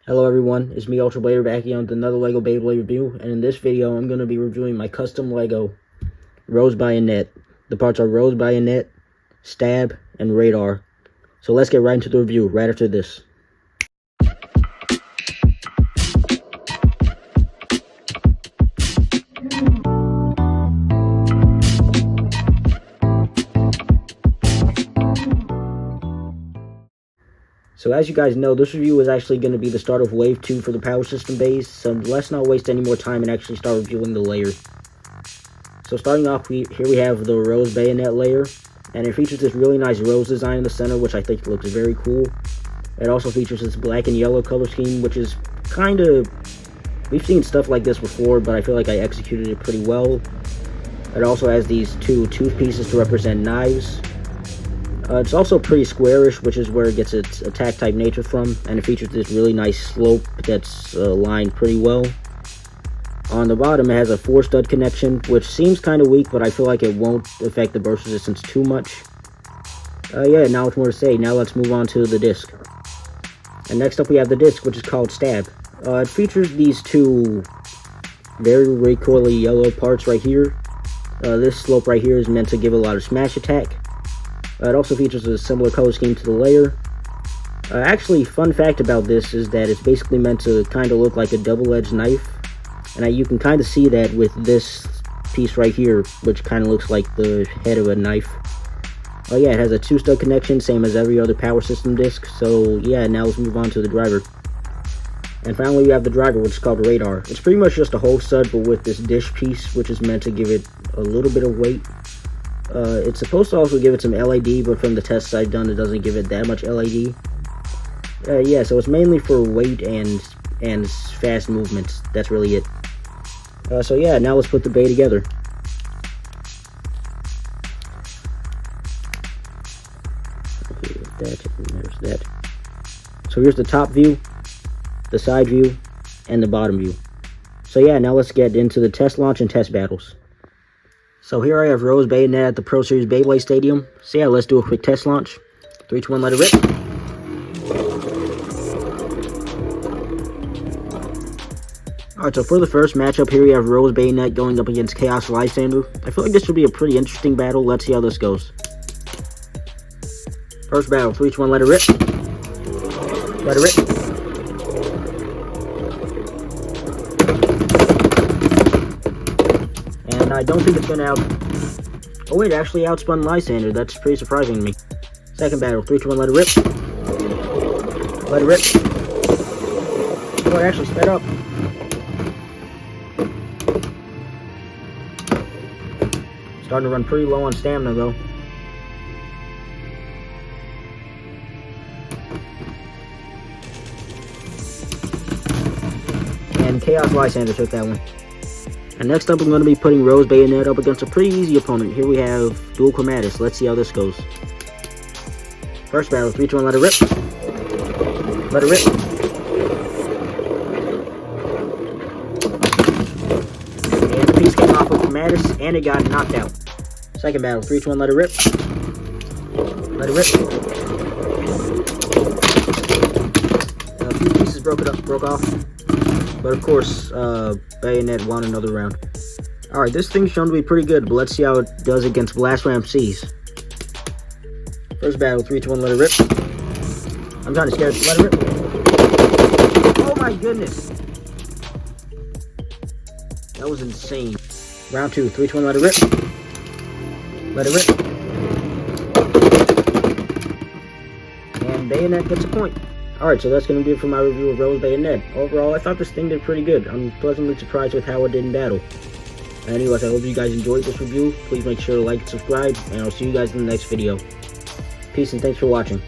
Hello everyone, it's me Ultra Blader back again with another LEGO Beyblade review, and in this video I'm going to be reviewing my custom LEGO Rose Bayonet. The parts are Rose Bayonet, Stab, and Radar. So let's get right into the review right after this. So as you guys know, this review is actually going to be the start of Wave 2 for the power system base, so let's not waste any more time and actually start reviewing the layer. So starting off, here we have the Rose Bayonet layer, and it features this really nice rose design in the center, which I think looks very cool. It also features this black and yellow color scheme, which is kind of... we've seen stuff like this before, but I feel like I executed it pretty well. It also has these two tooth pieces to represent knives. It's also pretty squarish, which is where it gets its attack type nature from, and it features this really nice slope that's lined pretty well. On the bottom, it has a 4-stud connection, which seems kind of weak, but I feel like it won't affect the burst resistance too much. Yeah, now much more to say. Now let's move on to the disc. And next up we have the disc, which is called Stab. It features these two very recoily yellow parts right here. This slope right here is meant to give a lot of smash attack. It also features a similar color scheme to the layer. Actually, fun fact about this is that it's basically meant to kind of look like a double-edged knife. And you can kind of see that with this piece right here, which kind of looks like the head of a knife. Yeah, it has a 2-stud connection, same as every other power system disc. So yeah, now let's move on to the driver. And finally, we have the driver, which is called Radar. It's pretty much just a whole stud, but with this dish piece, which is meant to give it a little bit of weight. It's supposed to also give it some LAD, but from the tests I've done, it doesn't give it that much LAD. Yeah, so it's mainly for weight and fast movements. That's really it. So yeah, now let's put the bay together. Okay, there's that. So here's the top view, the side view, and the bottom view. So yeah, now let's get into the test launch and test battles. So here I have Rose Bayonet at the Pro Series Beyblade Stadium. So yeah, let's do a quick test launch. 3, 2, 1, let it rip. Alright, so for the first matchup, here we have Rose Bayonet going up against Chaos Lysander. I feel like this should be a pretty interesting battle. Let's see how this goes. First battle, 3, 2, 1, let it rip. Let it rip. I don't think it's going to oh wait, it actually outspun Lysander. That's pretty surprising to me. Second battle, 3, 2, 1, let it rip. Let it rip. Oh, it actually sped up. Starting to run pretty low on stamina though. And Chaos Lysander took that one. And next up, I'm going to be putting Rose Bayonet up against a pretty easy opponent. Here we have Dual Chromatus. Let's see how this goes. First battle, 3, 2, 1, let it rip. Let it rip. And the piece came off of Chromatus, and it got knocked out. Second battle, 3, 2, 1, let it rip. Let it rip. A few pieces broke off. But of course, Bayonet won another round. Alright, this thing's shown to be pretty good, but let's see how it does against Blast Ram C's. First battle, 3, 2, 1, let it rip. I'm kind of scared. Let it rip. Oh my goodness. That was insane. Round 2, 3, 2, 1, let it rip. Let it rip. And Bayonet gets a point. Alright, so that's going to do it for my review of Rose Bayonet. Overall, I thought this thing did pretty good. I'm pleasantly surprised with how it did in battle. Anyways, I hope you guys enjoyed this review. Please make sure to like and subscribe, and I'll see you guys in the next video. Peace and thanks for watching.